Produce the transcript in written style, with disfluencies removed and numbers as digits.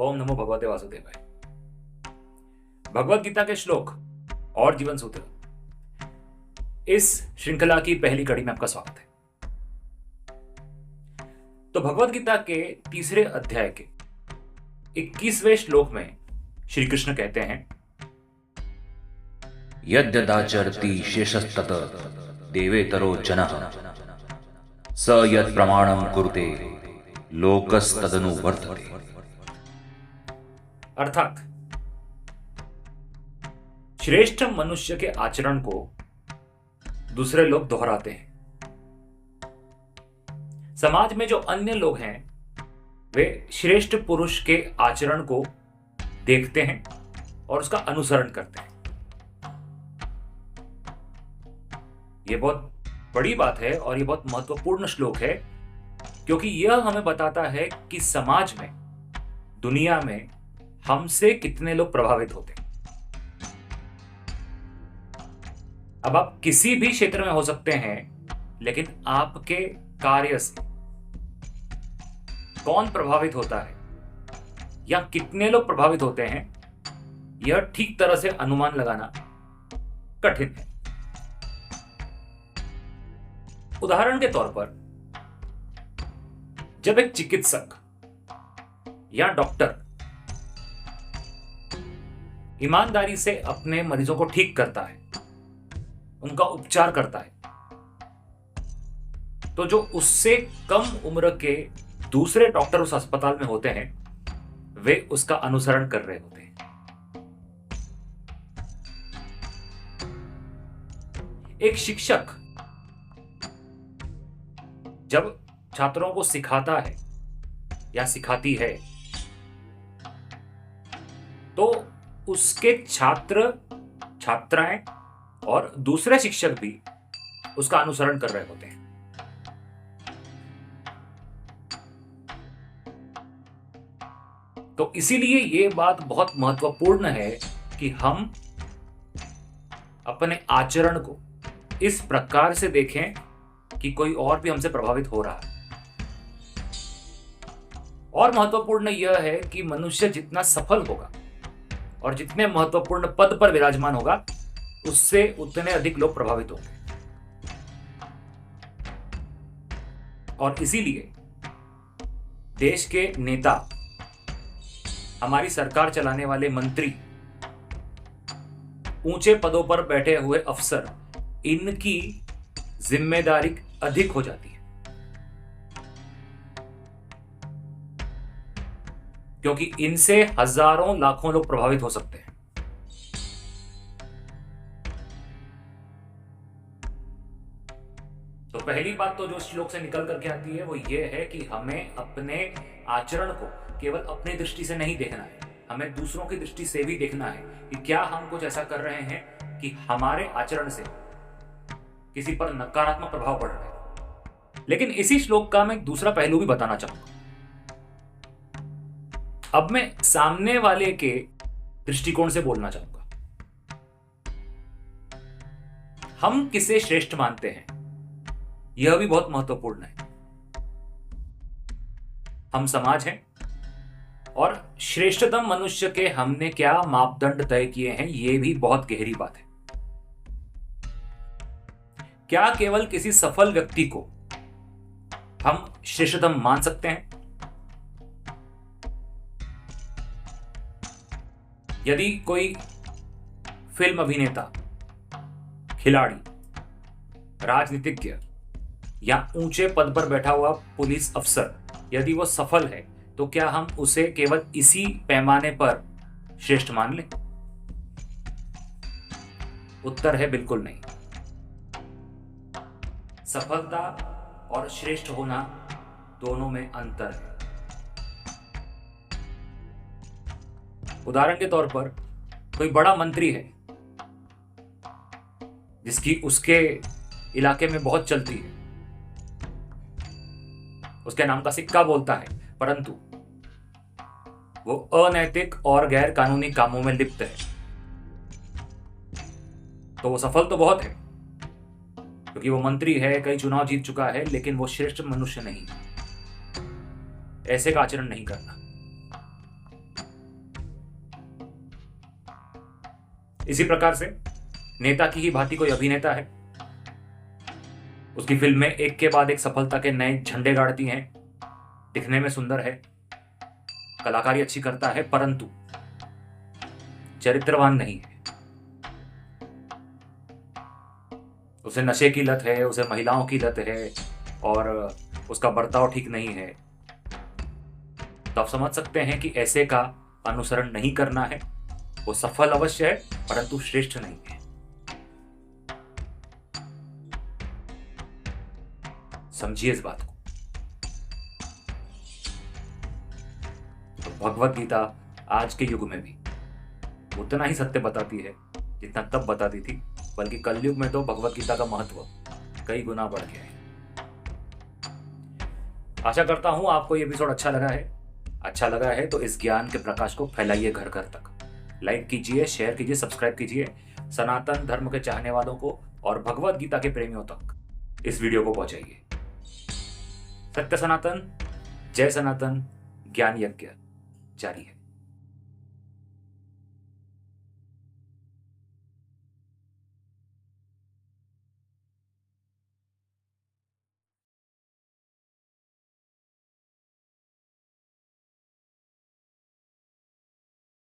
ओम नमो भगवते वासुदेवाय। भगवत गीता के श्लोक और जीवन सूत्र, इस श्रृंखला की पहली कड़ी में आपका स्वागत है। तो भगवत गीता के तीसरे अध्याय के 21वें श्लोक में श्री कृष्ण कहते हैं, यद्यदाचरति शेषस्तत देवेतरो जनः स यत् प्रमाणं कुरुते लोकस्तदनु वर्तते। अर्थात श्रेष्ठ मनुष्य के आचरण को दूसरे लोग दोहराते हैं। समाज में जो अन्य लोग हैं वे श्रेष्ठ पुरुष के आचरण को देखते हैं और उसका अनुसरण करते हैं। यह बहुत बड़ी बात है और यह बहुत महत्वपूर्ण श्लोक है, क्योंकि यह हमें बताता है कि समाज में, दुनिया में हमसे कितने लोग प्रभावित होते हैं। अब आप किसी भी क्षेत्र में हो सकते हैं, लेकिन आपके कार्य से कौन प्रभावित होता है या कितने लोग प्रभावित होते हैं, यह ठीक तरह से अनुमान लगाना कठिन है। उदाहरण के तौर पर, जब एक चिकित्सक या डॉक्टर ईमानदारी से अपने मरीजों को ठीक करता है, उनका उपचार करता है, तो जो उससे कम उम्र के दूसरे डॉक्टर उस अस्पताल में होते हैं, वे उसका अनुसरण कर रहे होते हैं। एक शिक्षक जब छात्रों को सिखाता है या सिखाती है, तो उसके छात्र, छात्राएं और दूसरे शिक्षक भी उसका अनुसरण कर रहे होते हैं। तो इसीलिए यह बात बहुत महत्वपूर्ण है कि हम अपने आचरण को इस प्रकार से देखें कि कोई और भी हमसे प्रभावित हो रहा है। और महत्वपूर्ण यह है कि मनुष्य जितना सफल होगा और जितने महत्वपूर्ण पद पर विराजमान होगा, उससे उतने अधिक लोग प्रभावित होंगे। और इसीलिए देश के नेता, हमारी सरकार चलाने वाले मंत्री, ऊंचे पदों पर बैठे हुए अफसर, इनकी जिम्मेदारी अधिक हो जाती है, क्योंकि इनसे हजारों लाखों लोग प्रभावित हो सकते हैं। तो पहली बात तो जो श्लोक से निकल करके आती है वो ये है कि हमें अपने आचरण को केवल अपनी दृष्टि से नहीं देखना है, हमें दूसरों की दृष्टि से भी देखना है कि क्या हम कुछ ऐसा कर रहे हैं कि हमारे आचरण से किसी पर नकारात्मक प्रभाव पड़ रहा है। लेकिन इसी श्लोक का मैं एक दूसरा पहलू भी बताना चाहूंगा। अब मैं सामने वाले के दृष्टिकोण से बोलना चाहूंगा। हम किसे श्रेष्ठ मानते हैं, यह भी बहुत महत्वपूर्ण है। हम समाज हैं और श्रेष्ठतम मनुष्य के हमने क्या मापदंड तय किए हैं, यह भी बहुत गहरी बात है। क्या केवल किसी सफल व्यक्ति को हम श्रेष्ठतम मान सकते हैं? यदि कोई फिल्म अभिनेता, खिलाड़ी, राजनीतिज्ञ या ऊंचे पद पर बैठा हुआ पुलिस अफसर, यदि वो सफल है, तो क्या हम उसे केवल इसी पैमाने पर श्रेष्ठ मान लें? उत्तर है बिल्कुल नहीं। सफलता और श्रेष्ठ होना दोनों में अंतर है। उदाहरण के तौर पर, कोई बड़ा मंत्री है जिसकी उसके इलाके में बहुत चलती है, उसके नाम का सिक्का बोलता है, परंतु वो अनैतिक और गैर कानूनी कामों में लिप्त है, तो वो सफल तो बहुत है क्योंकि वो मंत्री है, कई चुनाव जीत चुका है, लेकिन वो श्रेष्ठ मनुष्य नहीं। ऐसे का आचरण नहीं करना। इसी प्रकार से नेता की ही भांति कोई अभिनेता है, उसकी फिल्में एक के बाद एक सफलता के नए झंडे गाड़ती हैं, दिखने में सुंदर है, कलाकारी अच्छी करता है, परंतु चरित्रवान नहीं है। उसे नशे की लत है, उसे महिलाओं की लत है और उसका बर्ताव ठीक नहीं है। तो आप समझ सकते हैं कि ऐसे का अनुसरण नहीं करना है। वो सफल अवश्य है परंतु श्रेष्ठ नहीं है। समझिए इस बात को। तो भगवत गीता आज के युग में भी उतना ही सत्य बताती है जितना तब बताती थी, बल्कि कलयुग में तो भगवत गीता का महत्व कई गुना बढ़ गया है। आशा करता हूं आपको ये एपिसोड अच्छा लगा है तो इस ज्ञान के प्रकाश को फैलाइए घर घर तक। लाइक कीजिए, शेयर कीजिए, सब्सक्राइब कीजिए। सनातन धर्म के चाहने वालों को और भगवत गीता के प्रेमियों तक इस वीडियो को पहुंचाइए। सत्य सनातन, जय सनातन, ज्ञान यज्ञ जारी है।